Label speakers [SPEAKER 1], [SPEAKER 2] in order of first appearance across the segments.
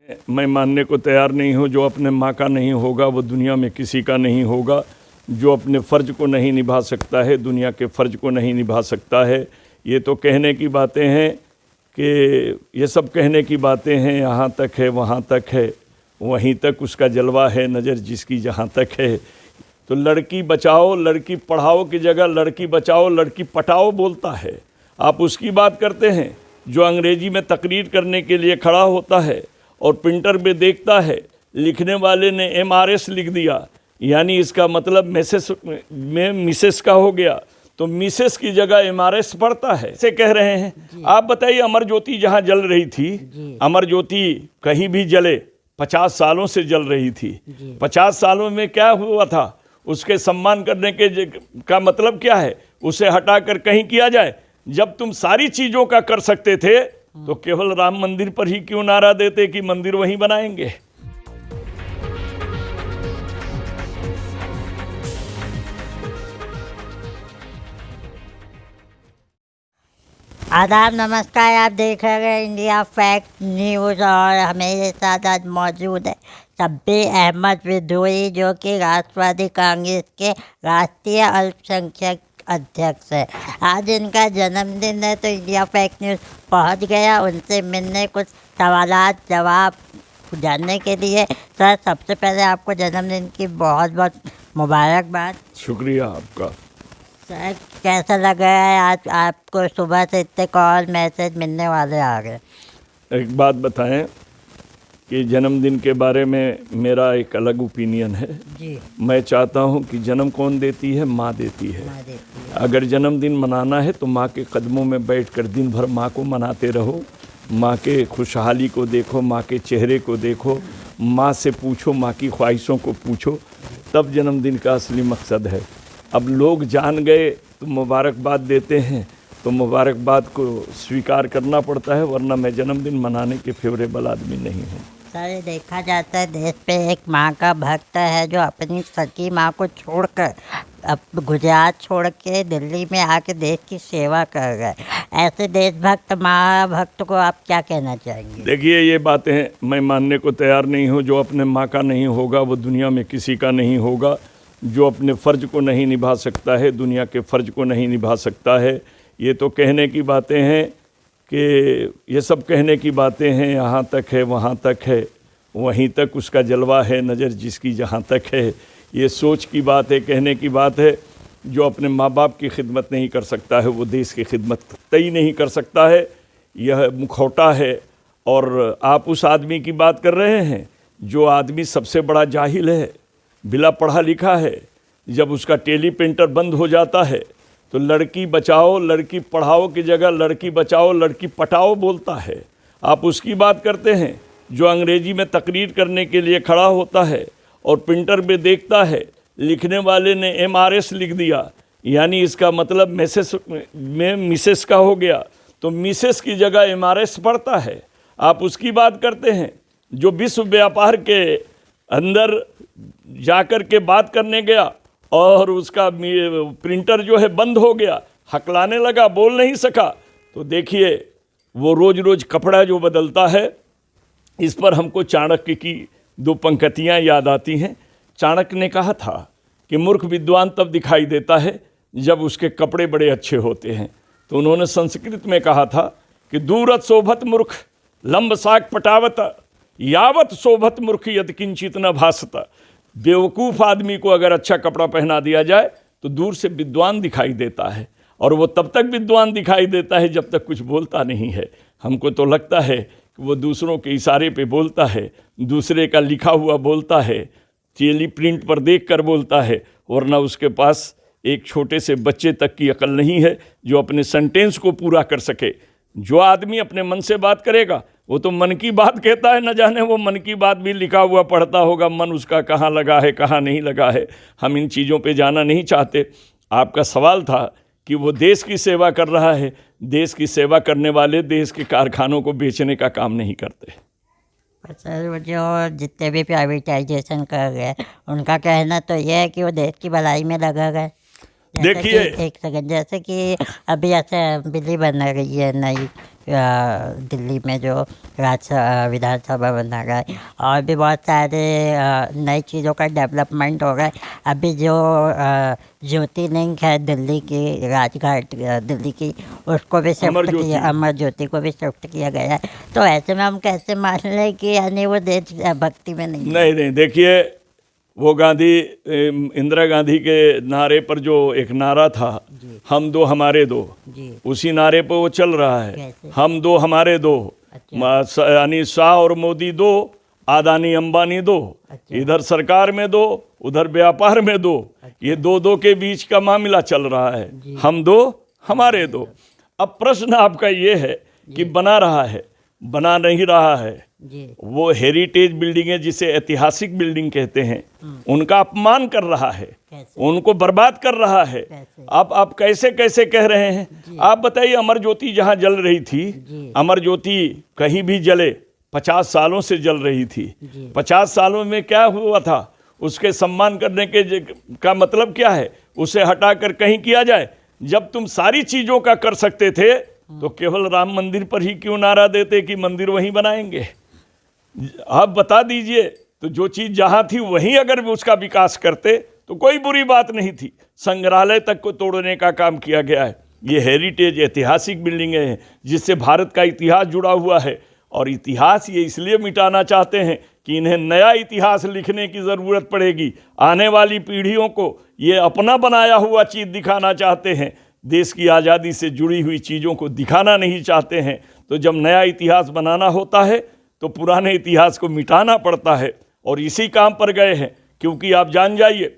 [SPEAKER 1] मैं मानने को तैयार नहीं हूँ। जो अपने माँ का नहीं होगा वो दुनिया में किसी का नहीं होगा। जो अपने फ़र्ज को नहीं निभा सकता है दुनिया के फ़र्ज को नहीं निभा सकता है। ये तो कहने की बातें हैं कि ये सब कहने की बातें हैं। यहाँ तक है वहाँ तक है, वहीं तक उसका जलवा है, नज़र जिसकी जहाँ तक है। तो लड़की बचाओ लड़की पढ़ाओ की जगह लड़की बचाओ लड़की पटाओ बोलता है। आप उसकी बात करते हैं जो अंग्रेज़ी में तकरीर करने के लिए खड़ा होता है और प्रिंटर में देखता है लिखने वाले ने MRS लिख दिया, यानी इसका मतलब मैसेज में मिसेस का हो गया, तो मिसेस की जगह MRS पढ़ता है। ऐसे कह रहे हैं। आप बताइए, अमर ज्योति जहाँ जल रही थी, अमर ज्योति कहीं भी जले 50 सालों से जल रही थी। 50 सालों में क्या हुआ था? उसके सम्मान करने के का मतलब क्या है? उसे हटाकर कहीं किया जाए। जब तुम सारी चीज़ों का कर सकते थे तो केवल राम मंदिर पर ही क्यों नारा देते कि मंदिर वहीं बनाएंगे?
[SPEAKER 2] आदाब, नमस्कार। आप देख रहे हैं इंडिया फैक्ट न्यूज़ और मेरे साथ आज मौजूद है शब्बीर अहमद विद्रोही, जो कि राष्ट्रवादी कांग्रेस के राष्ट्रीय अल्पसंख्यक अध्यक्ष है। आज इनका जन्मदिन है तो इंडिया फैक्ट न्यूज़ पहुंच गया उनसे मिलने, कुछ सवालात जवाब जानने के लिए। सर, सबसे पहले आपको जन्मदिन की बहुत बहुत मुबारकबाद।
[SPEAKER 1] शुक्रिया आपका।
[SPEAKER 2] सर, कैसा लग रहा है आज आपको? सुबह से इतने कॉल मैसेज मिलने वाले आ गए।
[SPEAKER 1] एक बात बताएं कि जन्मदिन के बारे में मेरा एक अलग ओपिनियन है
[SPEAKER 2] जी।
[SPEAKER 1] मैं चाहता हूं कि जन्म कौन देती है? माँ देती है। अगर जन्मदिन मनाना है तो माँ के कदमों में बैठकर दिन भर माँ को मनाते रहो। माँ के खुशहाली को देखो, माँ के चेहरे को देखो, माँ से पूछो, माँ की ख्वाहिशों को पूछो, तब जन्मदिन का असली मकसद है। अब लोग जान गए तो मुबारकबाद देते हैं, तो मुबारकबाद को स्वीकार करना पड़ता है, वरना मैं जन्मदिन मनाने के फेवरेबल आदमी नहीं हूँ।
[SPEAKER 2] सर, देखा जाता है देश पे एक माँ का भक्त है जो अपनी सगी माँ को छोड़कर अब गुजरात छोड़ के दिल्ली में आके देश की सेवा कर रहे। ऐसे देशभक्त माँ भक्त को आप क्या कहना चाहेंगे?
[SPEAKER 1] देखिए, ये बातें मैं मानने को तैयार नहीं हूँ। जो अपने माँ का नहीं होगा वो दुनिया में किसी का नहीं होगा। जो अपने फ़र्ज को नहीं निभा सकता है दुनिया के फ़र्ज को नहीं निभा सकता है। ये तो कहने की बातें हैं कि ये सब कहने की बातें हैं। यहाँ तक है वहाँ तक है, वहीं तक उसका जलवा है, नज़र जिसकी जहाँ तक है। ये सोच की बात है, कहने की बात है। जो अपने माँ बाप की खिदमत नहीं कर सकता है वो देश की खिदमत तय नहीं कर सकता है। यह मुखौटा है। और आप उस आदमी की बात कर रहे हैं जो आदमी सबसे बड़ा जाहिल है, बिला पढ़ा लिखा है। जब उसका टेली प्रिंटर बंद हो जाता है तो लड़की बचाओ लड़की पढ़ाओ की जगह लड़की बचाओ लड़की पटाओ बोलता है। आप उसकी बात करते हैं जो अंग्रेज़ी में तकरीर करने के लिए खड़ा होता है और प्रिंटर में देखता है लिखने वाले ने MRS लिख दिया, यानी इसका मतलब मैसेज में मिसेस का हो गया, तो मिसेस की जगह MRS पढ़ता है। आप उसकी बात करते हैं जो विश्व व्यापार के अंदर जाकर के बात करने गया और उसका प्रिंटर जो है बंद हो गया, हकलाने लगा, बोल नहीं सका। तो देखिए, वो रोज़ रोज़ कपड़ा जो बदलता है, इस पर हमको चाणक्य की 2 पंक्तियाँ याद आती हैं। चाणक्य ने कहा था कि मूर्ख विद्वान तब दिखाई देता है जब उसके कपड़े बड़े अच्छे होते हैं। तो उन्होंने संस्कृत में कहा था कि दूरत शोभत मूर्ख लंब साक पटावत यावत शोभत मूर्ख यद किंचित न भासत। बेवकूफ़ आदमी को अगर अच्छा कपड़ा पहना दिया जाए तो दूर से विद्वान दिखाई देता है, और वो तब तक विद्वान दिखाई देता है जब तक कुछ बोलता नहीं है। हमको तो लगता है कि वो दूसरों के इशारे पे बोलता है, दूसरे का लिखा हुआ बोलता है, टेली प्रिंट पर देख कर बोलता है, वरना उसके पास एक छोटे से बच्चे तक की अकल नहीं है जो अपने सेंटेंस को पूरा कर सके। जो आदमी अपने मन से बात करेगा वो तो मन की बात कहता है, न जाने वो मन की बात भी लिखा हुआ पढ़ता होगा, मन उसका कहाँ लगा है कहाँ नहीं लगा है। हम इन चीज़ों पे जाना नहीं चाहते। आपका सवाल था कि वो देश की सेवा कर रहा है। देश की सेवा करने वाले देश के कारखानों को बेचने का काम नहीं करते।
[SPEAKER 2] सर, वो जो जितने भी प्राइवेटाइजेशन कर गए उनका कहना तो यह है कि वो देश की भलाई में लगा गए।
[SPEAKER 1] देखिए,
[SPEAKER 2] एक सेकंड, जैसे कि अभी ऐसे बिजली बन रही है नई, दिल्ली में जो विधानसभा बना रहा है, और भी बहुत सारे नई चीज़ों का डेवलपमेंट हो रहा है। अभी जो ज्योति लिंक है दिल्ली की, राजघाट दिल्ली की, उसको भी शिफ्ट किया, अमर ज्योति को भी शिफ्ट किया गया है। तो ऐसे में हम कैसे मान लें कि यानी वो देशभक्ति में नहीं?
[SPEAKER 1] देखिए, वो इंदिरा गांधी के नारे पर जो एक नारा था, हम दो हमारे दो, उसी नारे पर वो चल रहा है।
[SPEAKER 2] कैसे?
[SPEAKER 1] हम दो हमारे दो, यानी शाह और मोदी दो, अदानी अंबानी दो, इधर सरकार में दो, उधर व्यापार में दो, ये दो दो के बीच का मामला चल रहा है। हम दो हमारे दो। अब प्रश्न आपका ये है कि बना रहा है, बना नहीं रहा है। वो हेरिटेज बिल्डिंग है, जिसे ऐतिहासिक बिल्डिंग कहते हैं, उनका अपमान कर रहा है, उनको बर्बाद कर रहा है। आप कैसे कैसे कह रहे हैं? आप बताइए, अमर ज्योति जहाँ जल रही थी, अमर ज्योति कहीं भी जले, 50 सालों से जल रही थी। 50 सालों में क्या हुआ था? उसके सम्मान करने का मतलब क्या है? उसे हटाकर कहीं किया जाए। जब तुम सारी चीज़ों का कर सकते थे तो केवल राम मंदिर पर ही क्यों नारा देते कि मंदिर वहीं बनाएंगे? आप बता दीजिए। तो जो चीज़ जहाँ थी वहीं अगर उसका विकास करते तो कोई बुरी बात नहीं थी। संग्रहालय तक को तोड़ने का काम किया गया है। ये हेरिटेज ऐतिहासिक बिल्डिंगें हैं जिससे भारत का इतिहास जुड़ा हुआ है, और इतिहास ये इसलिए मिटाना चाहते हैं कि इन्हें नया इतिहास लिखने की ज़रूरत पड़ेगी। आने वाली पीढ़ियों को ये अपना बनाया हुआ चीज़ दिखाना चाहते हैं, देश की आज़ादी से जुड़ी हुई चीज़ों को दिखाना नहीं चाहते हैं। तो जब नया इतिहास बनाना होता है तो पुराने इतिहास को मिटाना पड़ता है, और इसी काम पर गए हैं। क्योंकि आप जान जाइए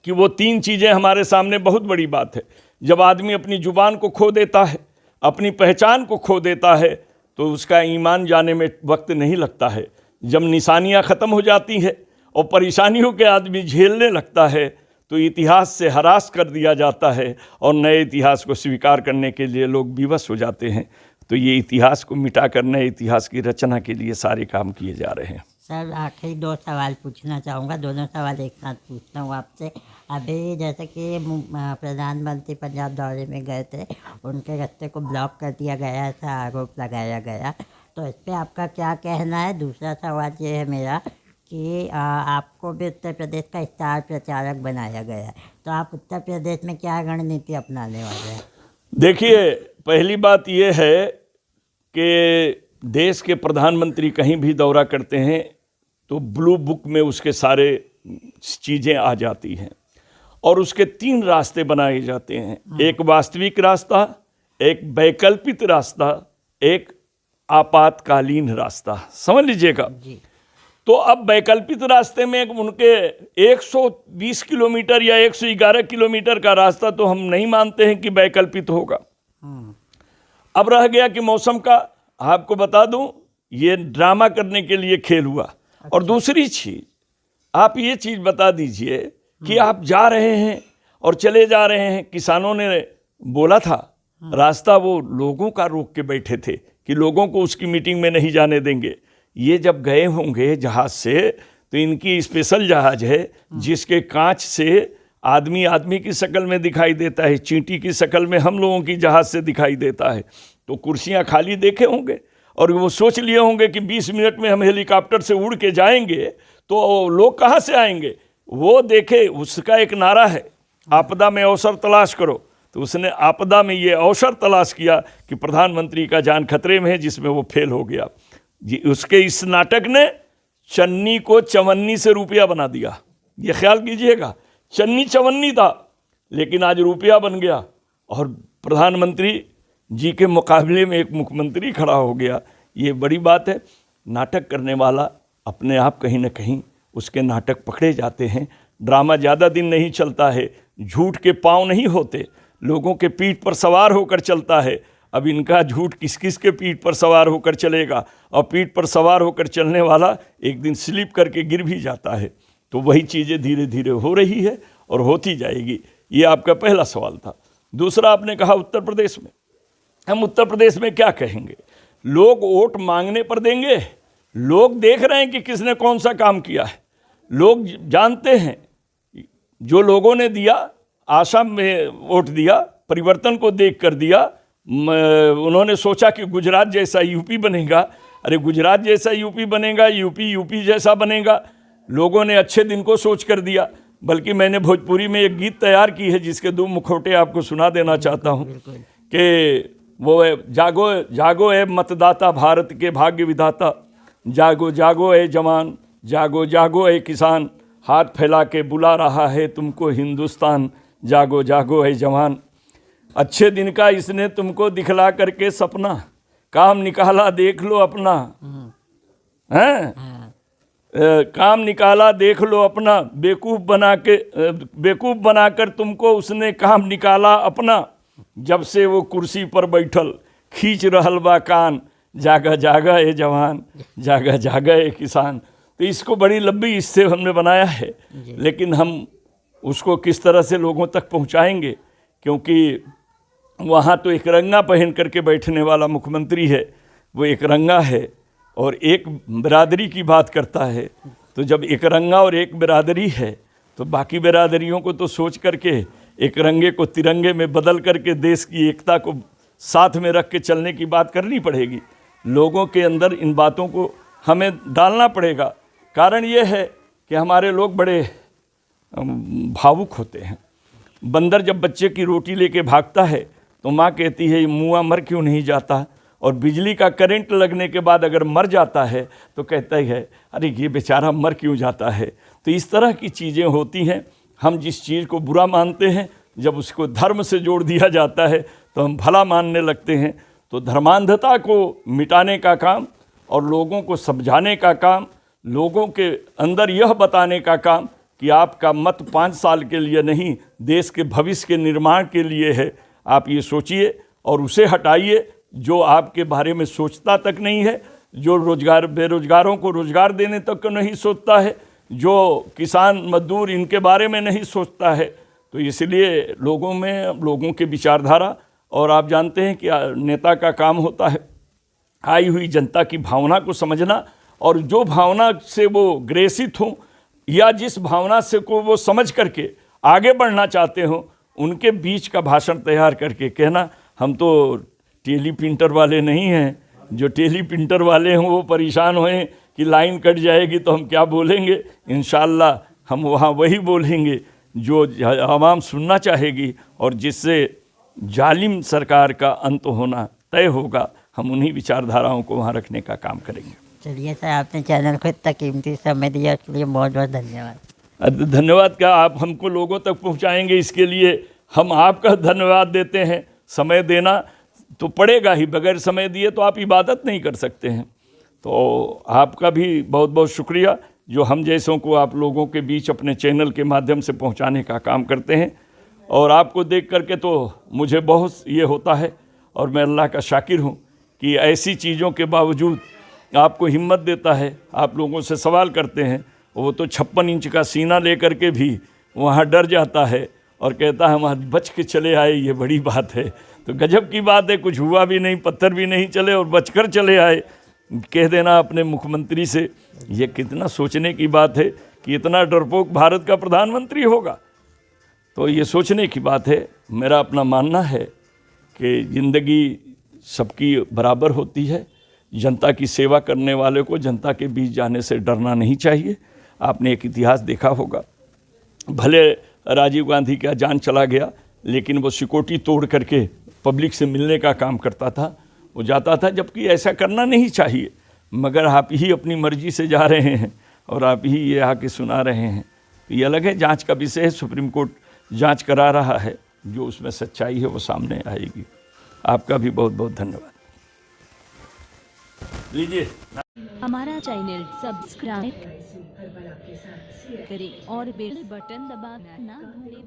[SPEAKER 1] कि वो 3 चीज़ें हमारे सामने बहुत बड़ी बात है। जब आदमी अपनी ज़ुबान को खो देता है, अपनी पहचान को खो देता है, तो उसका ईमान जाने में वक्त नहीं लगता है। जब निशानियां ख़त्म हो जाती है और परेशानियों के आदमी झेलने लगता है, तो इतिहास से हरास कर दिया जाता है और नए इतिहास को स्वीकार करने के लिए लोग विवश हो जाते हैं। तो ये इतिहास को मिटाकर नए इतिहास की रचना के लिए सारे काम किए जा रहे हैं।
[SPEAKER 2] सर, आखिरी 2 सवाल पूछना चाहूँगा, दोनों सवाल एक साथ पूछता हूँ आपसे। अभी जैसे कि प्रधानमंत्री पंजाब दौरे में गए थे, उनके रास्ते को ब्लॉक कर दिया गया, ऐसा आरोप लगाया गया। तो इस पर आपका क्या कहना है? दूसरा सवाल ये है मेरा कि आपको भी उत्तर प्रदेश का स्टार प्रचारक बनाया गया है, तो आप उत्तर प्रदेश में क्या रणनीति अपनाने वाले हैं?
[SPEAKER 1] देखिए, पहली बात यह है कि देश के प्रधानमंत्री कहीं भी दौरा करते हैं तो ब्लू बुक में उसके सारे चीज़ें आ जाती हैं, और उसके 3 रास्ते बनाए जाते हैं। एक वास्तविक रास्ता, एक वैकल्पिक रास्ता, एक आपातकालीन रास्ता। समझ लीजिएगा। तो अब वैकल्पिक रास्ते में उनके 120 किलोमीटर या 111 किलोमीटर का रास्ता तो हम नहीं मानते हैं कि वैकल्पिक होगा। अब रह गया कि मौसम का, आपको बता दूं, ये ड्रामा करने के लिए खेल हुआ। और दूसरी चीज़, आप ये चीज़ बता दीजिए कि आप जा रहे हैं और चले जा रहे हैं, किसानों ने बोला था रास्ता, वो लोगों का रोक के बैठे थे कि लोगों को उसकी मीटिंग में नहीं जाने देंगे। ये जब गए होंगे जहाज़ से, तो इनकी स्पेशल जहाज़ है जिसके कांच से आदमी की शक्ल में दिखाई देता है, चींटी की शक्ल में हम लोगों की जहाज़ से दिखाई देता है। तो कुर्सियां खाली देखे होंगे और वो सोच लिए होंगे कि 20 मिनट में हम हेलीकॉप्टर से उड़ के जाएंगे तो लोग कहाँ से आएंगे। वो देखे, उसका एक नारा है, आपदा में अवसर तलाश करो। तो उसने आपदा में ये अवसर तलाश किया कि प्रधानमंत्री का जान खतरे में है, जिसमें वो फेल हो गया जी। उसके इस नाटक ने चन्नी को चवन्नी से रुपया बना दिया। ये ख्याल कीजिएगा, चन्नी चवन्नी था लेकिन आज रुपया बन गया, और प्रधानमंत्री जी के मुकाबले में एक मुख्यमंत्री खड़ा हो गया। ये बड़ी बात है। नाटक करने वाला अपने आप कहीं ना कहीं उसके नाटक पकड़े जाते हैं। ड्रामा ज़्यादा दिन नहीं चलता है, झूठ के पाँव नहीं होते, लोगों के पीठ पर सवार होकर चलता है। अब इनका झूठ किस किस के पीठ पर सवार होकर चलेगा, और पीठ पर सवार होकर चलने वाला एक दिन स्लिप करके गिर भी जाता है। तो वही चीज़ें धीरे धीरे हो रही है और होती जाएगी। ये आपका पहला सवाल था। दूसरा, आपने कहा उत्तर प्रदेश में, हम उत्तर प्रदेश में क्या कहेंगे? लोग वोट मांगने पर देंगे। लोग देख रहे हैं कि किसने कौन सा काम किया है। लोग जानते हैं, जो लोगों ने दिया, आसाम में वोट दिया, परिवर्तन को देख कर दिया, उन्होंने सोचा कि गुजरात जैसा यूपी बनेगा। अरे गुजरात जैसा यूपी बनेगा, यूपी जैसा बनेगा, लोगों ने अच्छे दिन को सोच कर दिया। बल्कि मैंने भोजपुरी में एक गीत तैयार की है जिसके 2 मुखौटे आपको सुना देना चाहता हूँ कि वो है, जागो जागो ए मतदाता भारत के भाग्य विधाता, जागो जागो ए जवान, जागो जागो ए किसान, हाथ फैला के बुला रहा है तुमको हिंदुस्तान, जागो जागो ए जवान। अच्छे दिन का इसने तुमको दिखला करके सपना, काम निकाला देख लो अपना, हैं काम निकाला देख लो अपना, बेवकूफ़ बनाकर तुमको उसने काम निकाला अपना, जब से वो कुर्सी पर बैठल खींच रहल बा कान, जागा जागा ए जवान, जागा जागा ए किसान। तो इसको बड़ी लंबी इससे हमने बनाया है, लेकिन हम उसको किस तरह से लोगों तक पहुंचाएंगे, क्योंकि वहाँ तो एक रंगा पहन करके बैठने वाला मुख्यमंत्री है, वो एक रंगा है और एक बिरादरी की बात करता है। तो जब एक रंगा और एक बिरादरी है तो बाकी बिरादरियों को तो सोच करके एक रंगे को तिरंगे में बदल करके देश की एकता को साथ में रख के चलने की बात करनी पड़ेगी। लोगों के अंदर इन बातों को हमें डालना पड़ेगा। कारण ये है कि हमारे लोग बड़े भावुक होते हैं। बंदर जब बच्चे की रोटी लेके भागता है तो माँ कहती है ये मुआ मर क्यों नहीं जाता, और बिजली का करंट लगने के बाद अगर मर जाता है तो कहता है अरे ये बेचारा मर क्यों जाता है। तो इस तरह की चीज़ें होती हैं। हम जिस चीज़ को बुरा मानते हैं, जब उसको धर्म से जोड़ दिया जाता है तो हम भला मानने लगते हैं। तो धर्मांधता को मिटाने का काम और लोगों को समझाने का काम, लोगों के अंदर यह बताने का काम कि आपका मत 5 साल के लिए नहीं, देश के भविष्य के निर्माण के लिए है। आप ये सोचिए और उसे हटाइए जो आपके बारे में सोचता तक नहीं है, जो बेरोजगारों को रोजगार देने तक को नहीं सोचता है, जो किसान मजदूर इनके बारे में नहीं सोचता है। तो इसलिए लोगों के विचारधारा, और आप जानते हैं कि नेता का काम होता है आई हुई जनता की भावना को समझना, और जो भावना से वो ग्रसित हों या जिस भावना से को वो समझ करके आगे बढ़ना चाहते हों, उनके बीच का भाषण तैयार करके कहना। हम तो टेली प्रिंटर वाले नहीं हैं, जो टेली प्रिंटर वाले हों वो परेशान होएं कि लाइन कट जाएगी तो हम क्या बोलेंगे। इंशाअल्लाह हम वहाँ वही बोलेंगे जो आवाम सुनना चाहेगी, और जिससे जालिम सरकार का अंत होना तय होगा। हम उन्हीं विचारधाराओं को वहाँ रखने का काम करेंगे।
[SPEAKER 2] चलिए सर, आपने चैनल को इतना कीमती समय दिया, उसके लिए बहुत बहुत धन्यवाद।
[SPEAKER 1] धन्यवाद क्या, आप हमको लोगों तक पहुँचाएंगे, इसके लिए हम आपका धन्यवाद देते हैं। समय देना तो पड़ेगा ही, बगैर समय दिए तो आप इबादत नहीं कर सकते हैं। तो आपका भी बहुत बहुत शुक्रिया जो हम जैसों को आप लोगों के बीच अपने चैनल के माध्यम से पहुंचाने का काम करते हैं। और आपको देख करके तो मुझे बहुत ये होता है, और मैं अल्लाह का शाकिर हूँ कि ऐसी चीज़ों के बावजूद आपको हिम्मत देता है। आप लोगों से सवाल करते हैं, वो तो 56 इंच का सीना लेकर के भी वहाँ डर जाता है और कहता है हम बच के चले आए, ये बड़ी बात है। तो गजब की बात है, कुछ हुआ भी नहीं, पत्थर भी नहीं चले और बचकर चले आए। कह देना अपने मुख्यमंत्री से, ये कितना सोचने की बात है कि इतना डरपोक भारत का प्रधानमंत्री होगा। तो ये सोचने की बात है। मेरा अपना मानना है कि ज़िंदगी सबकी बराबर होती है। जनता की सेवा करने वाले को जनता के बीच जाने से डरना नहीं चाहिए। आपने एक इतिहास देखा होगा, भले राजीव गांधी का जान चला गया, लेकिन वो सिक्योरिटी तोड़ करके पब्लिक से मिलने का काम करता था, वो जाता था, जबकि ऐसा करना नहीं चाहिए। मगर आप ही अपनी मर्जी से जा रहे हैं और आप ही ये आके सुना रहे हैं। तो ये अलग है, जांच का विषय है, सुप्रीम कोर्ट जांच करा रहा है, जो उसमें सच्चाई है वो सामने आएगी। आपका भी बहुत बहुत धन्यवाद। लीजिए
[SPEAKER 3] हमारा चैनल सब्सक्राइब करें और बेल बटन दबाना ना भूलें।